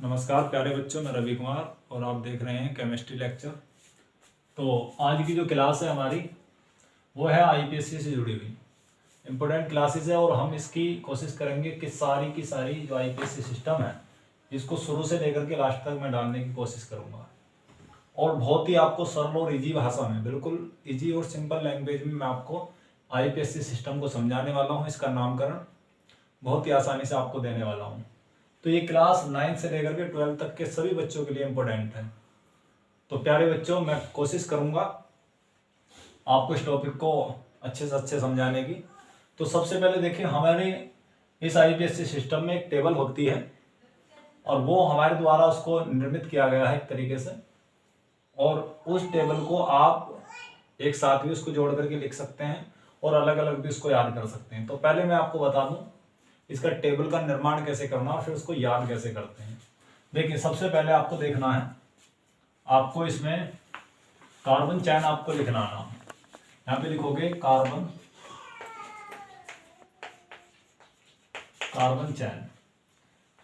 नमस्कार प्यारे बच्चों, मैं रवि कुमार और आप देख रहे हैं केमिस्ट्री लेक्चर। तो आज की जो क्लास है हमारी वो है आईपीएससी से जुड़ी हुई इम्पोर्टेंट क्लासेस है और हम इसकी कोशिश करेंगे कि सारी की सारी जो आईपीएससी सिस्टम है इसको शुरू से लेकर के लास्ट तक मैं डालने की कोशिश करूँगा और बहुत ही आपको सरल और ईजी भाषा में, बिल्कुल ईजी और सिंपल लैंग्वेज में मैं आपको आईपीएससी सिस्टम को समझाने वाला हूँ। इसका नामकरण बहुत ही आसानी से आपको देने वाला हूँ। तो ये क्लास 9 से लेकर के 12 तक के सभी बच्चों के लिए इम्पोर्टेंट है। तो प्यारे बच्चों, मैं कोशिश करूंगा आपको इस टॉपिक को अच्छे से अच्छे समझाने की। तो सबसे पहले देखिए, हमारे इस आईपीएससी सिस्टम में एक टेबल होती है और वो हमारे द्वारा उसको निर्मित किया गया है एक तरीके से, और उस टेबल को आप एक साथ भी उसको जोड़ करके लिख सकते हैं और अलग अलग भी उसको याद कर सकते हैं। तो पहले मैं आपको बता दूं इसका टेबल का निर्माण कैसे करना और फिर उसको याद कैसे करते हैं। देखिए, सबसे पहले आपको देखना है, आपको इसमें कार्बन चैन आपको लिखना है। यहाँ पे लिखोगे कार्बन चैन,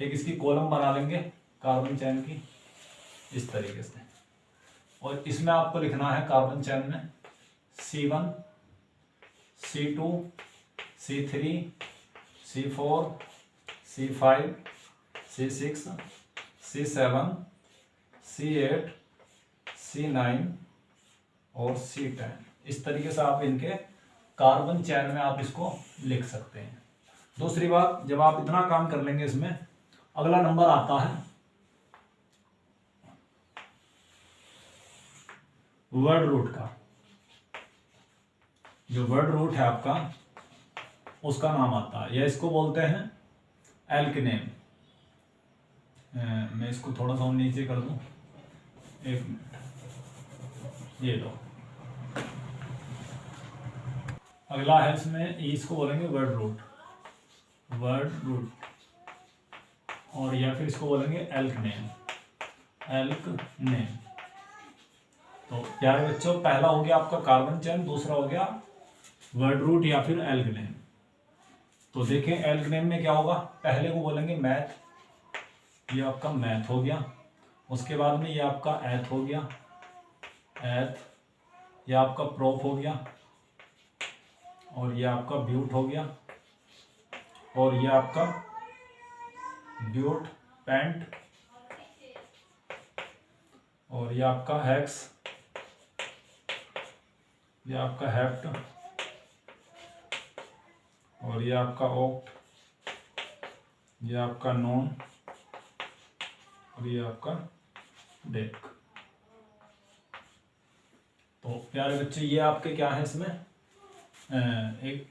एक इसकी कॉलम बना लेंगे कार्बन चैन की इस तरीके से, और इसमें आपको लिखना है कार्बन चैन में C1 C2 C3 C4 C5 C6 C7 C8 C9 और C10। इस तरीके से आप इनके कार्बन चैन में आप इसको लिख सकते हैं। दूसरी बात, जब आप इतना काम कर लेंगे इसमें, अगला नंबर आता है वर्ड रूट का। जो वर्ड रूट है आपका उसका नाम आता है, या इसको बोलते हैं एल्केनेम। मैं इसको थोड़ा सा नीचे कर दूं, एक मिनट, ये लो। अगला है इसमें, इसको बोलेंगे वर्ड रूट, और या फिर इसको बोलेंगे एल्केनेम। तो प्यारे बच्चों, पहला हो गया आपका कार्बन चैन, दूसरा हो गया वर्ड रूट या फिर एल्केनेम। तो देखें एल्केनेम में क्या होगा, पहले को बोलेंगे मैथ, ये आपका मैथ हो गया। उसके बाद में ये आपका एथ हो गया, ये आपका प्रोप हो गया, और ये आपका ब्यूट हो गया, और ये आपका ब्यूट पेंट, और ये आपका हेक्स, ये आपका हेप्ट, और ये आपका ऑक्ट, ये आपका नॉन, और ये आपका डेक। तो प्यारे बच्चे, ये आपके क्या है, इसमें एक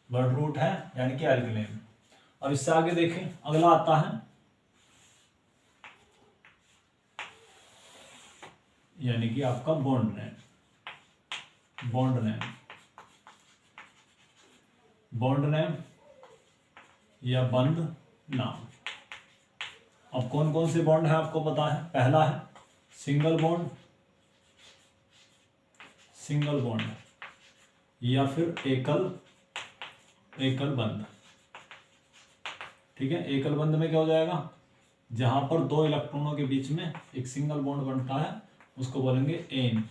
वर्ड रूट है यानी कि एल्केनेम। अब इससे आगे देखें, अगला आता है यानी कि आपका बॉन्ड नेम या बंध नाम। अब कौन कौन से बॉन्ड है आपको पता है। पहला है सिंगल बॉन्ड या फिर एकल बंध। ठीक है, एकल बंध में क्या हो जाएगा, जहां पर दो इलेक्ट्रॉनों के बीच में एक सिंगल बॉन्ड बनता है उसको बोलेंगे एन।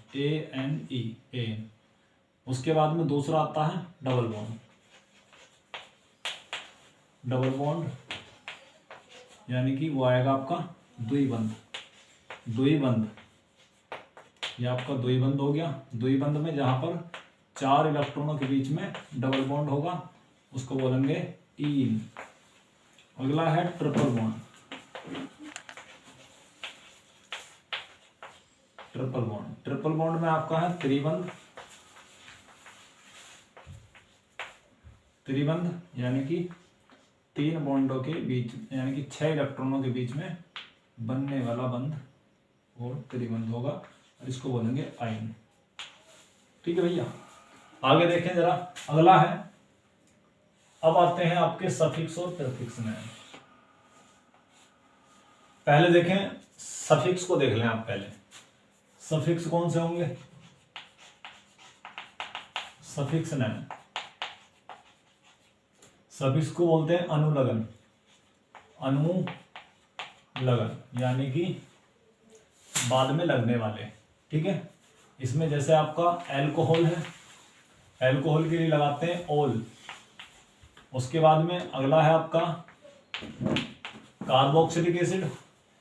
उसके बाद में दूसरा आता है डबल बॉन्ड यानी कि वो आएगा आपका द्विबंध। ये आपका द्विबंध हो गया। द्विबंध में जहां पर चार इलेक्ट्रॉनों के बीच में डबल बॉन्ड होगा उसको बोलेंगे ईन। अगला है ट्रिपल बॉन्ड में आपका है त्रिबंध यानी कि तीन बॉन्डों के बीच यानी कि 6 इलेक्ट्रॉनों के बीच में बनने वाला बंध और त्रिबंध होगा, और इसको बोलेंगे आयन। ठीक है भैया, आगे देखें जरा। अगला है, अब आते हैं आपके सफिक्स और प्रीफिक्स में। पहले देखें सफिक्स को, देख लें आप पहले। सफिक्स कौन से होंगे, सफिक्स नेम। सफिक्स को बोलते हैं अनुलग्न, लगन यानी कि बाद में लगने वाले, ठीक है। इसमें जैसे आपका एल्कोहल है, एल्कोहल के लिए लगाते हैं ओल। उसके बाद में अगला है आपका कार्बोक्सिलिक एसिड,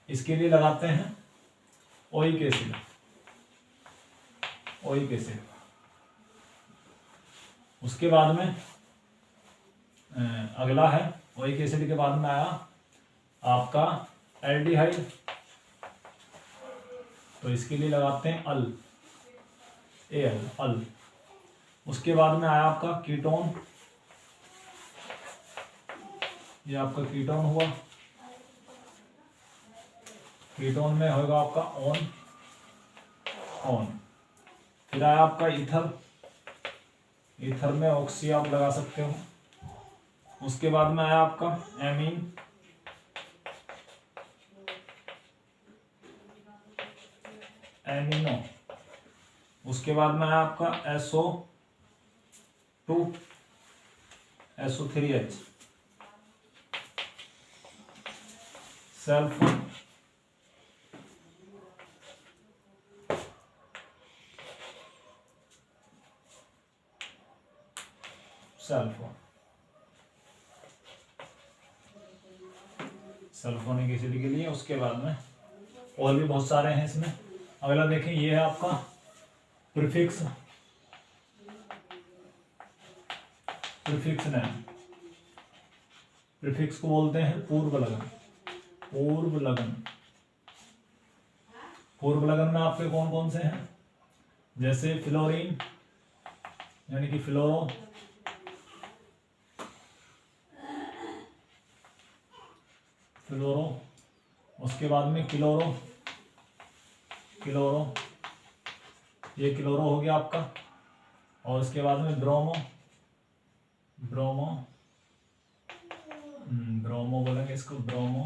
इसके लिए लगाते हैं ओइक एसिड, ओइक एसिड। उसके बाद में अगला है ओइक एसिड के बाद में आया आपका एल्डिहाइड, तो इसके लिए लगाते हैं अल, एल, अल। उसके बाद में आया आपका कीटोन, ये आपका कीटोन हुआ, कीटोन में होगा आपका ऑन, ऑन। फिर आया आपका ईथर, ईथर में ऑक्सी आप लगा सकते हो। उसके बाद में आया आपका एमीन, एमिनो। उसके बाद में आया आपका SO2, SO3H, sulphone, sulphone, sulphonic acid के लिए। उसके बाद में और भी बहुत सारे हैं इसमें। अगला देखें, ये है आपका प्रीफिक्स, प्रीफिक्स नेम, प्रीफिक्स को बोलते हैं पूर्व लगन, पूर्व लगन। पूर्व लगन में आपके कौन कौन से हैं, जैसे फ्लोरीन यानी कि फ्लोरो, फ्लोरो। उसके बाद में क्लोरो, क्लोरो, ये क्लोरो हो गया आपका। और उसके बाद में ब्रोमो, ब्रोमो, ब्रोमो बोलेंगे इसको, ब्रोमो।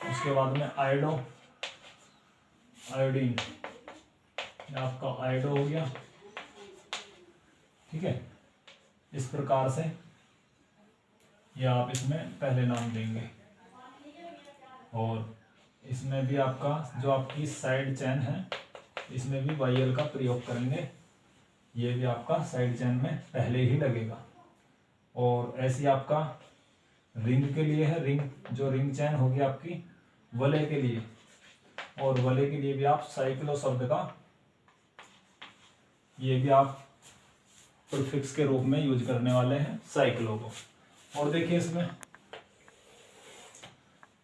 उसके बाद में आयोडो, आयोडीन, ये आपका आयोडो हो गया, ठीक है। इस प्रकार से ये आप इसमें पहले नाम देंगे। और इसमें भी आपका जो आपकी साइड चेन है, इसमें भी YL का प्रयोग करेंगे, ये भी आपका साइड चेन में पहले ही लगेगा। और ऐसी आपका रिंग के लिए है, रिंग जो रिंग चेन होगी आपकी वलय के लिए, और वलय के लिए भी आप साइक्लो शब्द का ये भी आप प्रीफिक्स के रूप में यूज करने वाले हैं, साइक्लो को। और देखिए इसमें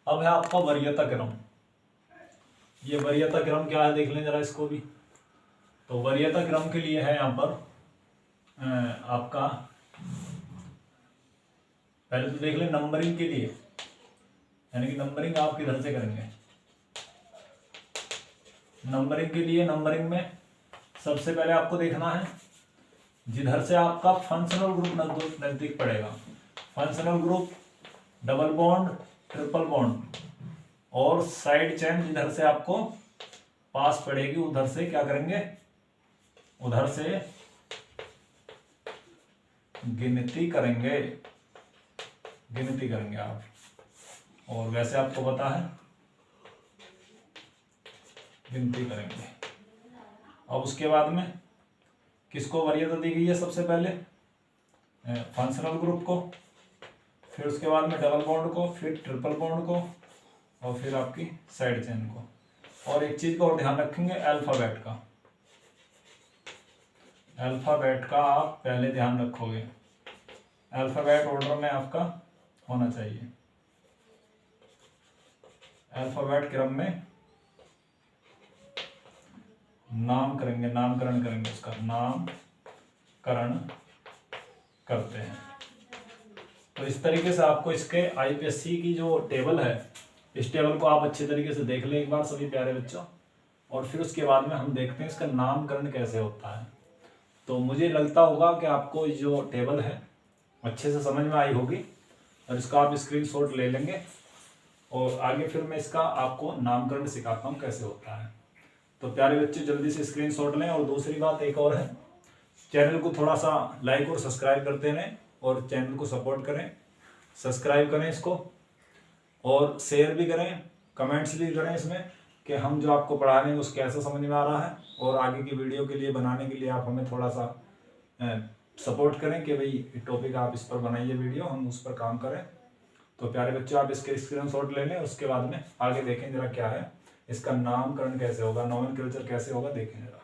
अब है आपका वरीयता क्रम। ये वरीयता क्रम क्या है देख लें जरा इसको भी। तो वरीयता क्रम के लिए है यहाँ पर आपका, पहले तो देख लें नंबरिंग के लिए, यानी कि नंबरिंग आप किधर से करेंगे। नंबरिंग के लिए, नंबरिंग में सबसे पहले आपको देखना है जिधर से आपका फंक्शनल ग्रुप नजदीक पड़ेगा, functional group, double bond, triple bond और साइड चेन जिधर से आपको पास पड़ेगी उधर से क्या करेंगे, उधर से गिनती करेंगे, गिनती करेंगे आप। और वैसे आपको पता है गिनती करेंगे। अब उसके बाद में किसको वरीयता दी गई है, सबसे पहले फंक्शनल ग्रुप को, फिर उसके बाद में डबल बॉन्ड को, फिर ट्रिपल बॉन्ड को, और फिर आपकी साइड चेन को। और एक चीज का और ध्यान रखेंगे, अल्फाबेट का, अल्फाबेट का आप पहले ध्यान रखोगे, अल्फाबेट ऑर्डर में आपका होना चाहिए। अल्फाबेट क्रम में नाम करेंगे, नामकरण करेंगे, उसका नामकरण करते हैं। तो इस तरीके से आपको इसके IPSC की जो टेबल है, इस टेबल को आप अच्छे तरीके से देख लें एक बार सभी प्यारे बच्चों। और फिर उसके बाद में हम देखते हैं इसका नामकरण कैसे होता है। तो मुझे लगता होगा कि आपको जो टेबल है अच्छे से समझ में आई होगी, और इसका आप स्क्रीनशॉट ले लेंगे। और आगे फिर मैं इसका आपको नामकरण सिखाता हूँ कैसे होता है। तो प्यारे बच्चे जल्दी से स्क्रीनशॉट लें। और दूसरी बात एक और है, चैनल को थोड़ा सा लाइक और सब्सक्राइब करते रहें, और चैनल को सपोर्ट करें, सब्सक्राइब करें इसको। और शेयर भी करें, कमेंट्स भी करें इसमें कि हम जो आपको पढ़ा रहे हैं उसको कैसा समझ में आ रहा है, और आगे की वीडियो के लिए बनाने के लिए आप हमें थोड़ा सा सपोर्ट करें कि भाई टॉपिक आप इस पर बनाइए वीडियो, हम उस पर काम करें। तो प्यारे बच्चों, आप इसके स्क्रीनशॉट ले लें, उसके बाद में आगे देखें जरा क्या है, इसका नामकरण कैसे होगा, नोमेनक्लेचर कैसे होगा, देखें जरा।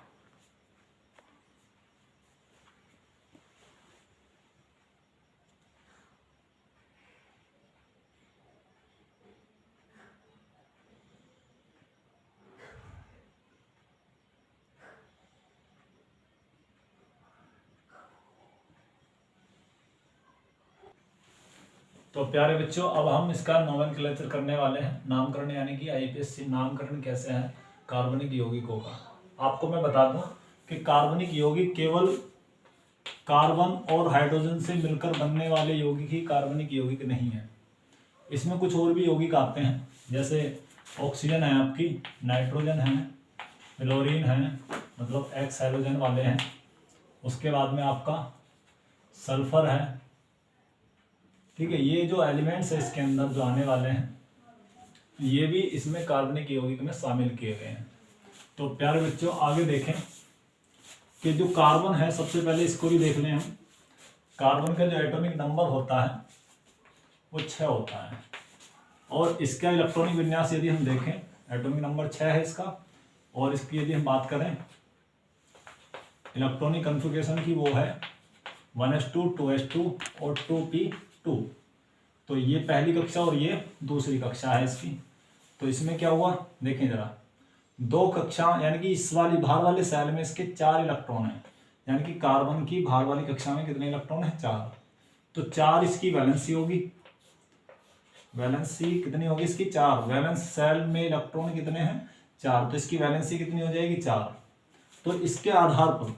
तो प्यारे बच्चों, अब हम इसका नोमेनक्लेचर करने वाले हैं, नामकरण, यानी कि आईपीएससी नामकरण कैसे है कार्बनिक यौगिकों का। आपको मैं बता दूं कि कार्बनिक यौगिक केवल कार्बन और हाइड्रोजन से मिलकर बनने वाले यौगिक ही कार्बनिक यौगिक नहीं है। इसमें कुछ और भी यौगिक आते हैं, जैसे ऑक्सीजन है आपकी, नाइट्रोजन है, फ्लोरीन है, मतलब एक्स हाइड्रोजन वाले हैं, उसके बाद में आपका सल्फर है, ठीक है। ये जो एलिमेंट्स है इसके अंदर जो आने वाले हैं, ये भी इसमें कार्बनिक यौगिक में शामिल किए गए हैं। तो प्यारे बच्चों, आगे देखें कि जो कार्बन है, सबसे पहले इसको भी देख लें हम। कार्बन का जो एटॉमिक नंबर होता है वो 6 होता है, और इसका इलेक्ट्रॉनिक विन्यास यदि हम देखें, एटॉमिक नंबर 6 है इसका, और इसकी यदि हम बात करें इलेक्ट्रॉनिक कन्फिगरेशन की, वो है 1s2 2s2 और 2p2। तो ये पहली कक्षा और ये दूसरी कक्षा है इसकी। तो इसमें क्या हुआ, देखें जरा, 2 कक्षा, यानी कि इस वाली भार वाले सेल में इसके 4 इलेक्ट्रॉन हैं, यानी कि कार्बन की भार वाली कक्षा में कितने इलेक्ट्रॉन है, 4। तो 4 इसकी वैलेंसी होगी, वैलेंसी कितनी होगी इसकी, 4। वैलेंस सेल में इलेक्ट्रॉन कितने हैं, 4, तो इसकी वैलेंसी कितनी हो जाएगी, 4। तो इसके आधार पर,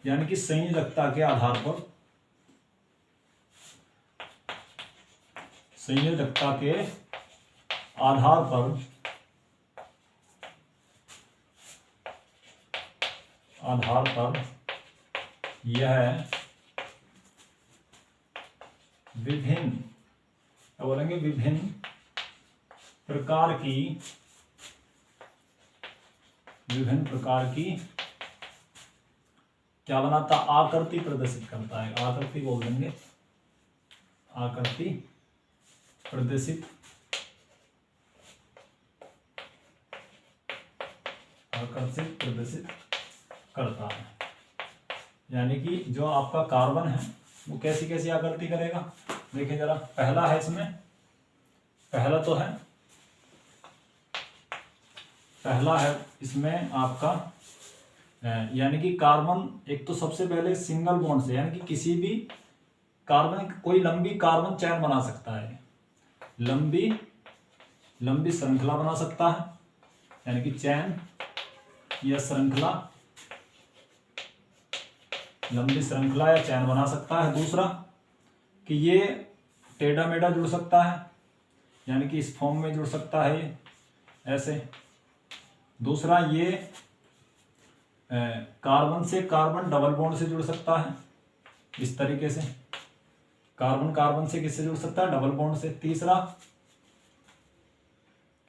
यानी कि संयोजकता के आधार पर, संयोजकता के आधार पर यह विभिन्न, क्या बोलेंगे, विभिन्न प्रकार की क्या बनाता, आकृति प्रदर्शित करता है। आकृति बोल देंगे, आकृति प्रदर्शित करता है। यानी कि जो आपका कार्बन है वो कैसी कैसी आकृति करेगा, देखिए जरा। पहला है इसमें, पहला है इसमें आपका, यानी कि कार्बन, एक तो सबसे पहले सिंगल बॉन्ड से, यानी कि किसी भी कार्बन, कोई लंबी कार्बन चैन बना सकता है, लंबी श्रृंखला बना सकता है, यानी कि चैन या श्रृंखला, लंबी श्रृंखला या चैन बना सकता है। दूसरा कि ये टेढ़ा मेढ़ा जुड़ सकता है, यानी कि इस फॉर्म में जुड़ सकता है ये ऐसे। दूसरा, ये कार्बन से कार्बन डबल बॉन्ड से जुड़ सकता है इस तरीके से, कार्बन से किससे जुड़ सकता है, डबल बॉन्ड से। तीसरा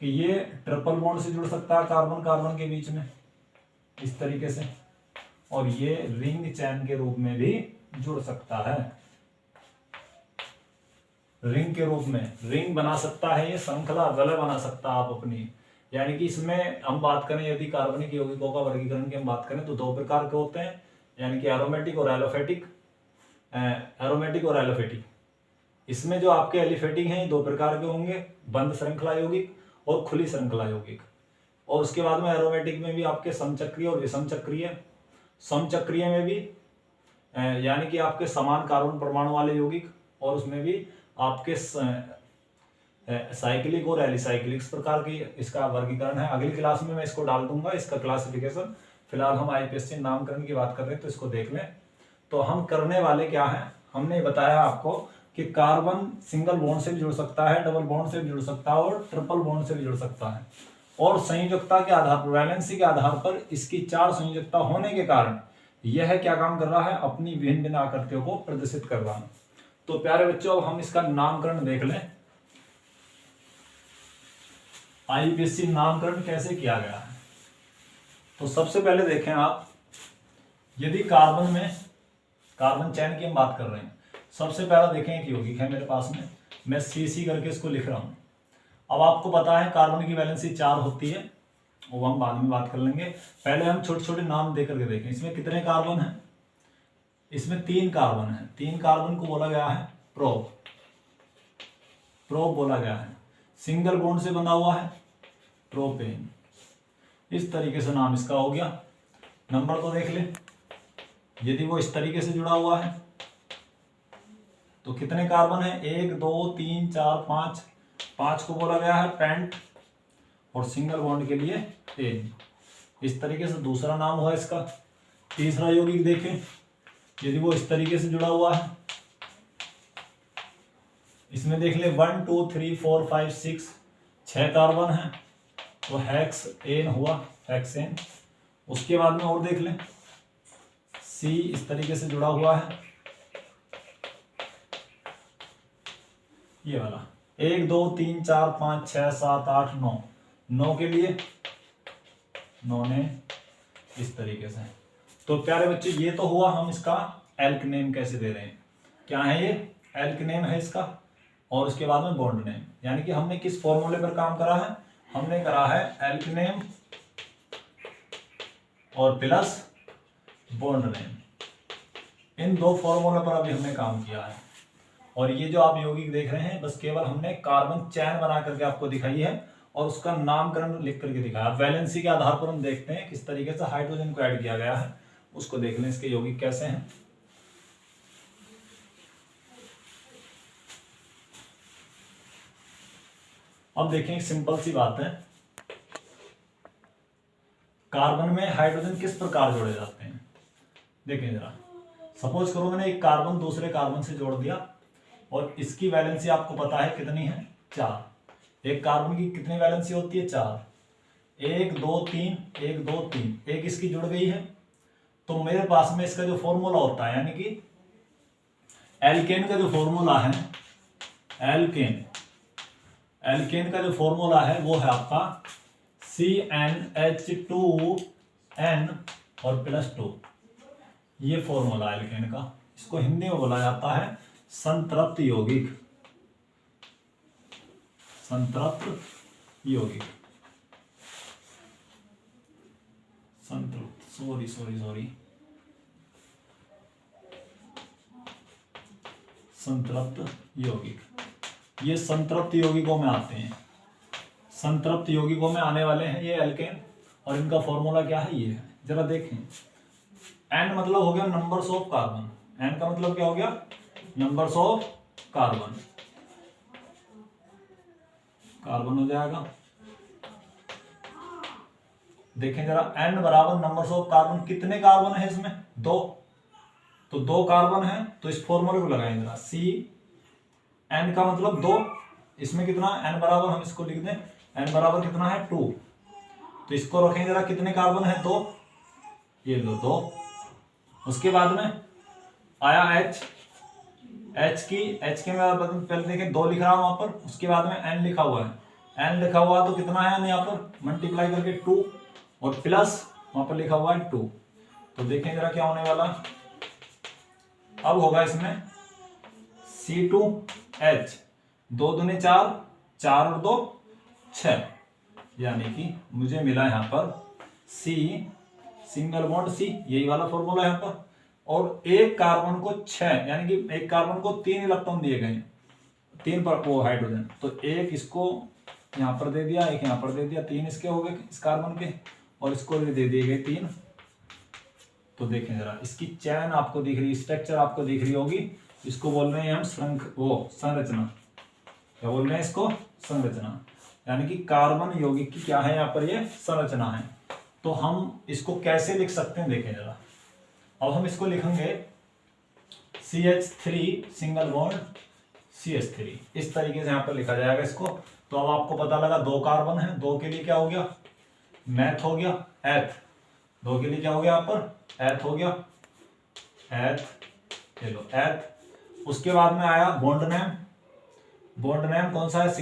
कि ये ट्रिपल बॉन्ड से जुड़ सकता है कार्बन के बीच में इस तरीके से, और ये रिंग चैन के रूप में भी जुड़ सकता है, रिंग के रूप में रिंग बना सकता है, ये श्रृंखला वलय बना सकता है आप अपनी। यानी कि इसमें हम बात करें, यदि कार्बनिक यौगिकों का वर्गीकरण की हम बात करें तो 2 प्रकार के होते हैं, यानी कि एरोमेटिक और एलोफेटिक। इसमें जो आपके एलिफेटिक हैं 2 प्रकार के होंगे, बंद श्रृंखला यौगिक और खुली श्रृंखला यौगिक। और उसके बाद में एरोमेटिक में भी आपके समचक्रीय और विषम चक्रीय, समचक्रीय में भी यानी कि आपके समान कार्बन परमाणु वाले यौगिक, और उसमें भी आपके साइक्लिक और एलिसाइक्लिक प्रकार की इसका वर्गीकरण है। अगली क्लास में मैं इसको डाल दूंगा, इसका क्लासिफिकेशन। फिलहाल हम आईपीएससी नामकरण की बात कर रहे हैं, तो इसको देख लें। तो हम करने वाले क्या है, हमने बताया आपको कि कार्बन सिंगल बॉन्ड से भी जुड़ सकता है, डबल बॉन्ड से भी जुड़ सकता है, और ट्रिपल बॉन्ड से भी जुड़ सकता है। और संयोजकता के आधार पर, वैलेंसी के आधार पर इसकी 4 संयोजकता होने के कारण यह क्या काम कर रहा है, अपनी भिन्न भिन्न आकृतियों को प्रदर्शित कर रहा है। तो प्यारे बच्चों, अब हम इसका नामकरण देख लें। आईपीएससी नामकरण कैसे किया गया है। तो सबसे पहले देखें आप, यदि कार्बन चैन की हम बात कर रहे हैं, सबसे पहला देखें एक यौगिक है मेरे पास में, मैं सी करके इसको लिख रहा हूं। अब आपको पता है कार्बन की वैलेंसी 4 होती है, वो हम बाद में बात कर लेंगे। पहले हम छोटे छोटे नाम दे करके देखें। इसमें कितने कार्बन हैं? इसमें 3 कार्बन है। 3 कार्बन को बोला गया है प्रोप बोला गया है। सिंगल बॉन्ड से बना हुआ है प्रोपेन। इस तरीके से नाम इसका हो गया। नंबर तो देख ले, यदि वो इस तरीके से जुड़ा हुआ है तो कितने कार्बन है? 1 2 3 4 5। 5 को बोला गया है पेंट, और सिंगल बॉन्ड के लिए 3। इस तरीके से दूसरा नाम हुआ इसका। तीसरा यौगिक देखें, यदि वो इस तरीके से जुड़ा हुआ है, इसमें देख ले 1 2 3 4 5 6 6 कार्बन है, तो हेक्सेन हुआ, हेक्सेन। उसके बाद में और देख ले, सी इस तरीके से जुड़ा हुआ है, ये वाला 1 2 3 4 5 6 7 8 9 9 के लिए 9 ने इस तरीके से। तो प्यारे बच्चे ये तो हुआ हम इसका एल्क नेम कैसे दे रहे हैं। क्या है ये? एल्क नेम है इसका, और उसके बाद में बॉन्ड नेम। यानी कि हमने किस फॉर्मूले पर काम करा है? हमने करा है एल्क नेम और प्लस बॉन्ड नेम। इन 2 फॉर्मूले पर अभी हमने काम किया है। और ये जो आप यौगिक देख रहे हैं, बस केवल हमने कार्बन चैन बना करके आपको दिखाई है और उसका नामकरण लिख करके दिखाया। वैलेंसी के आधार पर हम देखते हैं किस तरीके से हाइड्रोजन को ऐड किया गया है, उसको देख लें इसके यौगिक कैसे हैं। अब देखें, एक सिंपल सी बात है, कार्बन में हाइड्रोजन किस प्रकार जोड़े जाते हैं। देखें जरा, सपोज करो मैंने एक कार्बन दूसरे कार्बन से जोड़ दिया, और इसकी वैलेंसी आपको पता है कितनी है? 4। एक कार्बन की कितनी वैलेंसी होती है? 4। 1 2 3 1 2 3, एक इसकी जुड़ गई है। तो मेरे पास में इसका जो फॉर्मूला होता है, यानी कि एल्केन का जो फॉर्मूला है, एल्केन का जो फॉर्मूला है वो है आपका CnH2n और +2। ये फॉर्मूला एल्केन का। इसको हिंदी में बोला जाता है संतृप्त यौगिक। संतृप्त यौगिक, संतृप्त, सॉरी संतृप्त यौगिक। ये संतृप्त यौगिकों में आते हैं। संतृप्त यौगिकों में आने वाले हैं ये एल्केन, और इनका फॉर्मूला क्या है? ये है, जरा देखें। N मतलब हो गया नंबर्स ऑफ कार्बन। N का मतलब क्या हो गया? Numbers of carbon. कार्बन हो जाएगा। देखें जरा, N बराबर नंबर्स ऑफ कार्बन। कितने कार्बन है इसमें? 2। तो 2 कार्बन है, तो इस फॉर्मूले को लगाएं जरा। CN का मतलब 2। इसमें कितना? N बराबर, हम इसको लिख दें, N बराबर कितना है? 2। तो इसको रखें जरा, कितने कार्बन है? 2। ये लो 2। उसके बाद में आया H के मैं पहले देखें 2 लिख रहा हूं वहां पर। उसके बाद में N लिखा हुआ है। N लिखा हुआ तो कितना है यहाँ पर? मल्टीप्लाई करके 2, और प्लस वहां पर लिखा हुआ है 2। तो देखें जरा क्या होने वाला। अब होगा इसमें C2H, 2 दूनी 4, 4 और 2 6, यानी कि मुझे मिला यहाँ पर C, सिंगल बॉन्ड C, यही वाला फॉर्मूला यहाँ पर। और एक कार्बन को 6, यानी कि एक कार्बन को 3 इलेक्ट्रॉन दिए गए, 3 पर वो हाइड्रोजन। तो एक इसको यहाँ पर दे दिया, एक यहाँ पर दे दिया, 3 इसके हो गए इस कार्बन के, और इसको भी दे दिए गए 3। तो देखें जरा, इसकी चैन आपको दिख रही, स्ट्रक्चर आपको दिख रही होगी। इसको बोल रहे हैं हम संरचना। क्या बोल रहे हैं इसको? संरचना। यानी कि कार्बन यौगिक की क्या है यहाँ पर? ये संरचना है। तो हम इसको कैसे लिख सकते हैं? देखें जरा, अब हम इसको लिखेंगे CH3 सिंगल बॉन्ड CH3, इस तरीके से यहाँ पर लिखा जाएगा इसको। तो अब आपको पता लगा 2 कार्बन है, 2 के लिए क्या हो गया? मैथ हो गया, एथ। 2 के लिए क्या हो गया यहाँ पर? एथ हो गया, एथ। चलो एथ। उसके बाद में आया बॉन्ड नेम। बॉन्ड नेम कौन सा है?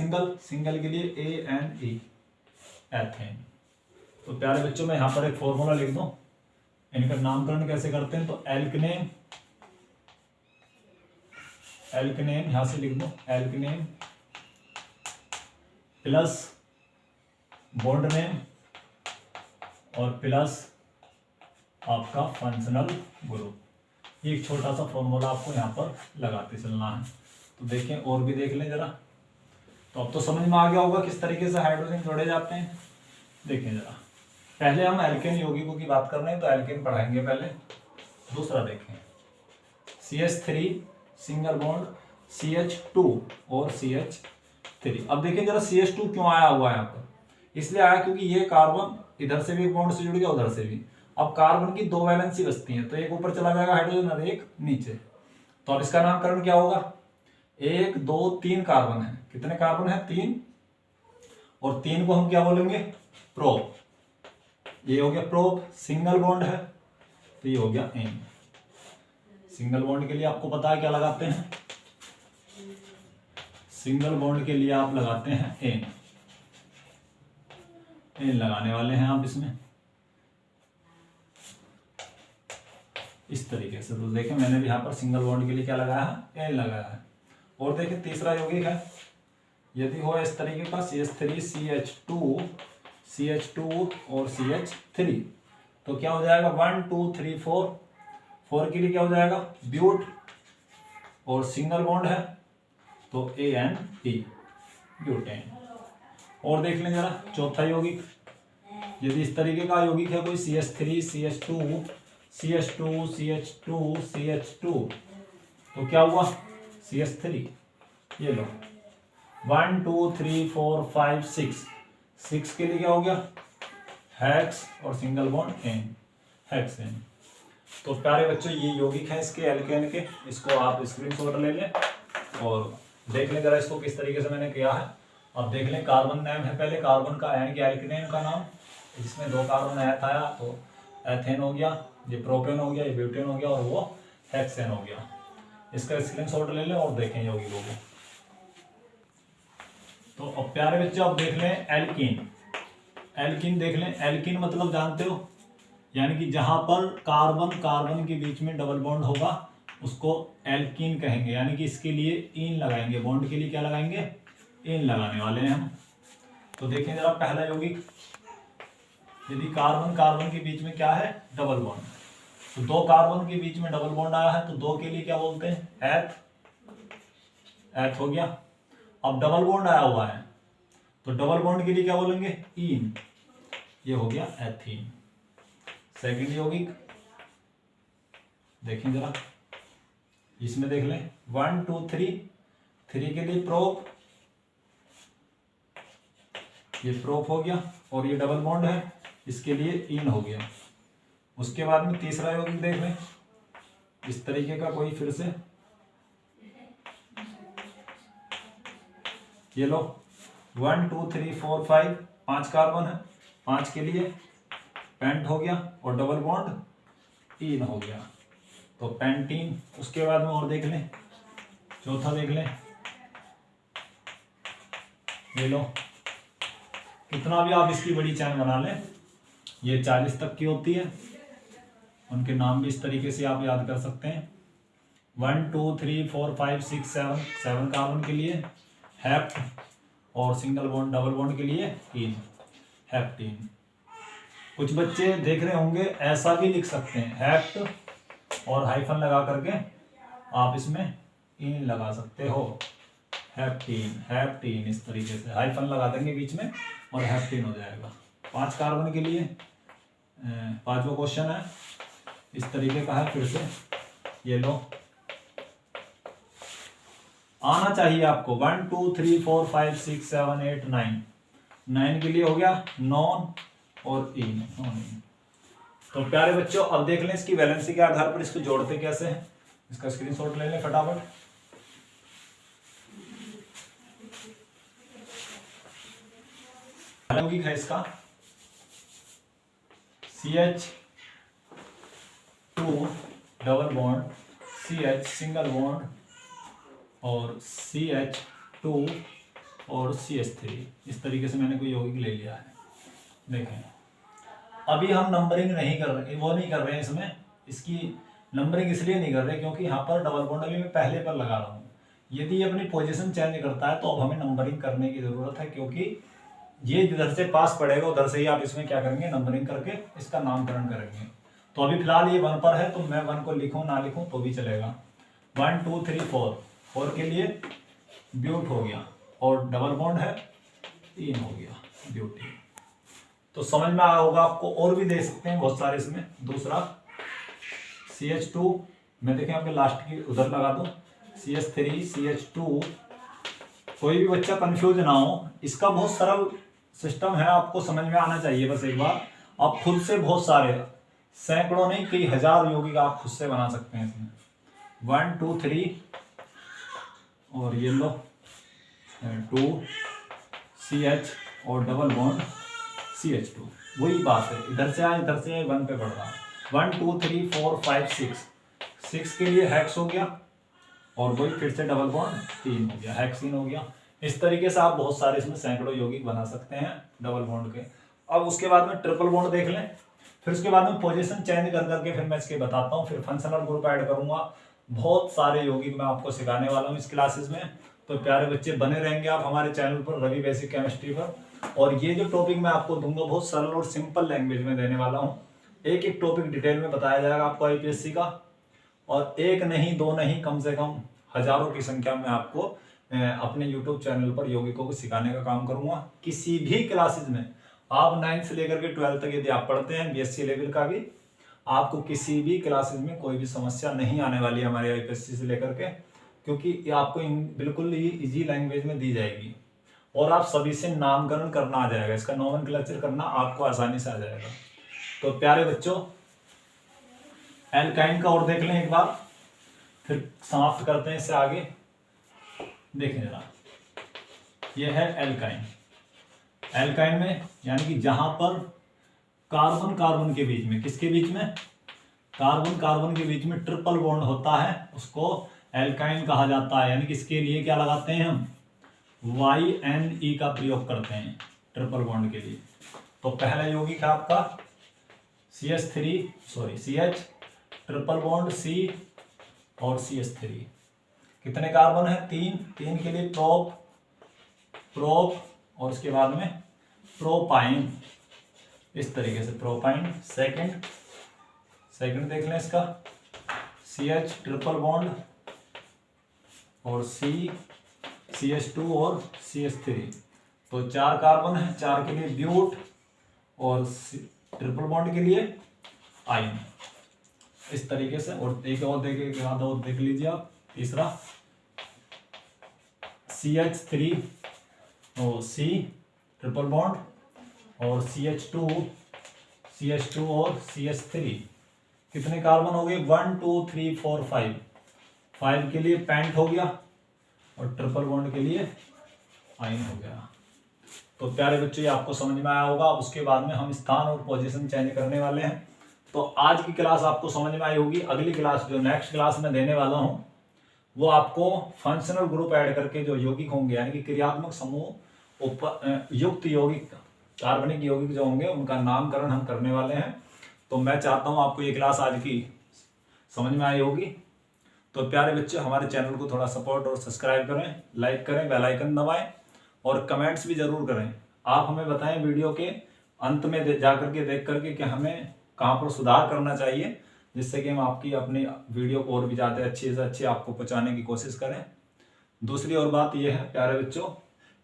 सिंगल के लिए ANE, एथेन। तो प्यारे बच्चों मैं यहाँ पर एक फॉर्मूला लिख दूं, इनका नामकरण कैसे करते हैं। तो एल्कनेम यहां से लिख दो, एल्कनेम प्लस बॉन्ड नेम और प्लस आपका फंक्शनल ग्रुप। एक छोटा सा फॉर्मूला आपको यहाँ पर लगाते चलना है। तो देखें और भी देख लें जरा। तो अब तो समझ में आ गया होगा किस तरीके से हाइड्रोजन जोड़े जाते हैं। देखें जरा, पहले हम एल्केन यौगिकों की बात कर रहे हैं तो एल्केन पढ़ाएंगे पहले। दूसरा देखें, CH3 सिंगल बॉन्ड CH2 और CH3। अब देखें जरा CH2 क्यों आया हुआ है यहाँ पर। इसलिए आया क्योंकि ये कार्बन इधर से भी एक बॉन्ड से जुड़ गया, उधर से भी। अब कार्बन की दो वैलेंसी बचती है, तो एक ऊपर चला जाएगा हाइड्रोजन और एक नीचे। तो अब इसका नामकरण क्या होगा, 1 2 3 कार्बन है। कितने कार्बन है, 3। और 3 को हम क्या बोलेंगे, प्रोप। ये हो गया प्रोप। सिंगल बॉन्ड है तो ये हो गया एन। सिंगल बॉन्ड के लिए आपको पता है क्या लगाते हैं, सिंगल बॉन्ड के लिए आप लगाते हैं एन। एन लगाने वाले हैं आप इसमें इस तरीके से। तो देखें मैंने भी यहाँ पर सिंगल बॉन्ड के लिए क्या लगाया है, एन लगाया है। और देखें तीसरा यौगिक है, यदि हो इस तरीके का CH3 CH2 और CH3, तो क्या हो जाएगा 1 2 3 4। 4 के लिए क्या हो जाएगा, ब्यूट। और सिंगल बॉन्ड है तो ANP, ब्यूटेन। और देख लें जरा चौथा यौगिक, यदि इस तरीके का यौगिक है कोई CH3 CH2 तो क्या हुआ, CH3। ये लो 1 2 3 4 5 6 के लिए क्या हो गया, हेक्स और सिंगल बॉन्ड एन, हेक्सेन। तो प्यारे बच्चों ये यौगिक है इसके एल्केन के, इसको आप स्क्रीनशॉट ले लें और देख लें जरा इसको किस तरीके से मैंने किया है। अब देख लें कार्बन नेम है पहले, कार्बन का यानी कि एल्केन का नाम, जिसमें 2 कार्बन आया तो एथेन हो गया, ये प्रोपेन हो गया, ये ब्यूटेन हो गया और वो हेक्सेन हो गया। इसका स्क्रीनशॉट ले लें और देखें यौगिकों को। तो अब प्यारे बच्चों आप देख लें एल्कीन देख लें। एल्कीन मतलब जानते हो, यानी कि जहां पर कार्बन के बीच में डबल बॉन्ड होगा उसको एल्कीन कहेंगे। यानी कि इसके लिए इन लगाएंगे, बॉन्ड के लिए क्या लगाएंगे, इन लगाने वाले हैं हम। तो देखें जरा पहला यौगिक, यदि कार्बन के बीच में क्या है, डबल बॉन्ड, तो 2 कार्बन के बीच में डबल बॉन्ड आया है तो 2 के लिए क्या बोलते हैं, एथ हो गया। अब डबल बॉन्ड आया हुआ है तो डबल बॉन्ड के लिए क्या बोलेंगे, इन। ये हो गया एथीन। सेकंड यौगिक देखें जरा, इसमें देख लें 1 2 3 के लिए प्रोप, ये प्रोप हो गया और ये डबल बॉन्ड है, इसके लिए इन हो गया। उसके बाद में तीसरा यौगिक देख लें, इस तरीके का कोई फिर से, ये लो 1 2 3 4 5 5 कार्बन है, 5 के लिए पेंट हो गया और डबल बॉन्ड इन हो गया, तो पेंटीन। उसके बाद में और देख लें, चौथा देख लें, ये लो, कितना भी आप इसकी बड़ी चैन बना लें, ये 40 तक की होती है। उनके नाम भी इस तरीके से आप याद कर सकते हैं, 1 2 3 4 5 6 7 कार्बन के लिए हेप्ट और सिंगल बॉन्ड डबल बॉन्ड के लिए इन, हेप्टीन। कुछ बच्चे देख रहे होंगे ऐसा भी लिख सकते हैं, हेप्ट और हाइफन लगा करके आप इसमें इन लगा सकते हो, हेप्टीन। इस तरीके से हाइफन लगा देंगे बीच में और हेप्टीन हो जाएगा। 5 कार्बन के लिए 5वां क्वेश्चन है, इस तरीके का है फिर से, ये लो, आना चाहिए आपको 1 2 3 4 5 6 7 8 9 के लिए हो गया नॉन और इन। तो प्यारे बच्चों अब देख लें इसकी वैलेंसी के आधार पर इसको जोड़ते कैसे हैं, इसका स्क्रीनशॉट ले लें फटाफट। यौगिक है इसका CH2 double bond CH single bond और CH2 और CH3, इस तरीके से मैंने कोई यौगिक ले लिया है। देखें अभी हम नंबरिंग नहीं कर रहे, वो नहीं कर रहे हैं इसमें, इसकी नंबरिंग इसलिए नहीं कर रहे क्योंकि यहाँ पर डबल बॉन्ड अभी मैं पहले पर लगा रहा हूँ। यदि ये अपनी पोजीशन चेंज करता है तो अब हमें नंबरिंग करने की ज़रूरत है, क्योंकि ये जिधर से पास पड़ेगा उधर से ही आप इसमें क्या करेंगे, नंबरिंग करके इसका नामकरण करेंगे। तो अभी फिलहाल ये 1 पर है तो मैं 1 को लिखूँ ना लिखूँ तो भी चलेगा। 1 2 3 4, 4 के लिए ब्यूट हो गया और डबल बॉन्ड है 3 हो गया ब्यूटी। तो समझ में आया होगा आपको। और भी दे सकते हैं बहुत सारे इसमें। दूसरा CH2 मैं देखें आपके लास्ट की उधर लगा दूं, CH3 CH2। कोई भी बच्चा कंफ्यूज ना हो, इसका बहुत सरल सिस्टम है, आपको समझ में आना चाहिए बस एक बार। आप खुद से बहुत सारे सैकड़ों नहीं कई हजार यौगिक आप खुद से बना सकते हैं इसमें। 1 2 3 और ये लो 2 CH और डबल बॉन्ड CH2। वही बात है, इधर से आए इधर से 1 पे बढ़ रहा है। 1 2 3 4 5 6 के लिए हेक्स हो गया और वही फिर से डबल बॉन्ड 3 हो गया, हेक्सीन हो गया। इस तरीके से आप बहुत सारे इसमें सैकड़ों यौगिक बना सकते हैं डबल बॉन्ड के। अब उसके बाद में ट्रिपल बॉन्ड देख लें, फिर उसके बाद में पोजीशन चेंज कर करके फिर मैं इसके बताता हूँ, फिर फंक्शनल ग्रुप ऐड करूंगा। बहुत सारे यौगिक मैं आपको सिखाने वाला हूँ इस क्लासेस में। तो प्यारे बच्चे बने रहेंगे आप हमारे चैनल पर रवि बेसिक केमिस्ट्री पर। और ये जो टॉपिक मैं आपको दूंगा बहुत सरल और सिंपल लैंग्वेज में देने वाला हूँ। एक एक टॉपिक डिटेल में बताया जाएगा आपको IPSC का, और एक नहीं दो नहीं कम से कम हजारों की संख्या में आपको अपने YouTube चैनल पर यौगिकों को सिखाने का काम करूंगा। किसी भी क्लासेस में आप 9th से लेकर के 12th तक यदि आप पढ़ते हैं BSc लेवल का भी, आपको किसी भी क्लासेस में कोई भी समस्या नहीं आने वाली है हमारे IPSC से लेकर के, क्योंकि ये आपको बिल्कुल ही इजी लैंग्वेज में दी जाएगी और आप सभी से नामकरण करना आ जाएगा, इसका नोमेनक्लेचर करना आपको आसानी से आ जाएगा। तो प्यारे बच्चों एल्काइन का और देख लें एक बार, फिर समाप्त करते हैं इससे आगे। देखें जरा, ये है एल्काइन। एल्काइन में यानी कि जहां पर कार्बन कार्बन के बीच में, किसके बीच में, कार्बन कार्बन के बीच में ट्रिपल बॉन्ड होता है, उसको एल्काइन कहा जाता है। यानी कि इसके लिए क्या लगाते हैं हम, YNE का प्रयोग करते हैं ट्रिपल बॉन्ड के लिए। तो पहला यौगिक है आपका CH ट्रिपल बॉन्ड C और CH3। कितने कार्बन है, 3 के लिए प्रोप और उसके बाद में प्रोपाइन, इस तरीके से प्रोपाइन। सेकंड देख लें इसका, CH ट्रिपल बॉन्ड और CH2 और CH3। तो 4 कार्बन है, 4 के लिए ब्यूट और ट्रिपल बॉन्ड के लिए आयन, इस तरीके से। और एक और देख लीजिए आप, तीसरा CH3 और C ट्रिपल बॉन्ड और CH2 और CH3। कितने कार्बन हो गए, 1 2 3 4 5 के लिए पेंट हो गया और ट्रिपल बॉन्ड के लिए आयन हो गया। तो प्यारे बच्चों ये आपको समझ में आया होगा। अब उसके बाद में हम स्थान और पोजीशन चेंज करने वाले हैं। तो आज की क्लास आपको समझ में आई होगी। अगली क्लास जो नेक्स्ट क्लास में देने वाला हूं वो आपको फंक्शनल ग्रुप ऐड करके जो यौगिक होंगे यानी कि क्रियात्मक समूह युक्त यौगिक, कार्बनिक यौगिक जो होंगे उनका नामकरण हम करने वाले हैं। तो मैं चाहता हूं आपको ये क्लास आज की समझ में आई होगी। तो प्यारे बच्चे हमारे चैनल को थोड़ा सपोर्ट और सब्सक्राइब करें, लाइक करें, बेल आइकन दबाएं और कमेंट्स भी जरूर करें। आप हमें बताएं वीडियो के अंत में जाकर के देख करके कि हमें कहाँ पर सुधार करना चाहिए, जिससे कि हम आपकी अपनी वीडियो को और भी ज़्यादा अच्छी से अच्छी आपको पहुँचाने की कोशिश करें। दूसरी और बात यह है प्यारे बच्चों,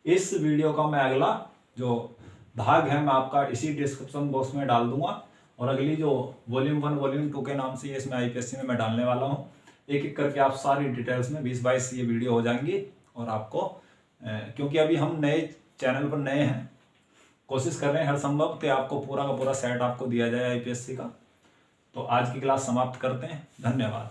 इस वीडियो का मैं अगला जो भाग है मैं आपका इसी डिस्क्रिप्शन बॉक्स में डाल दूंगा, और अगली जो वॉल्यूम 1 वॉल्यूम 2 के नाम से ये इसमें IPSC में मैं डालने वाला हूँ। एक एक करके आप सारी डिटेल्स में 20-22 ये वीडियो हो जाएंगी। और आपको क्योंकि अभी हम नए चैनल पर नए हैं, कोशिश कर रहे हैं हर संभव कि आपको पूरा का पूरा सेट आपको दिया जाए IPSC का। तो आज की क्लास समाप्त करते हैं। धन्यवाद।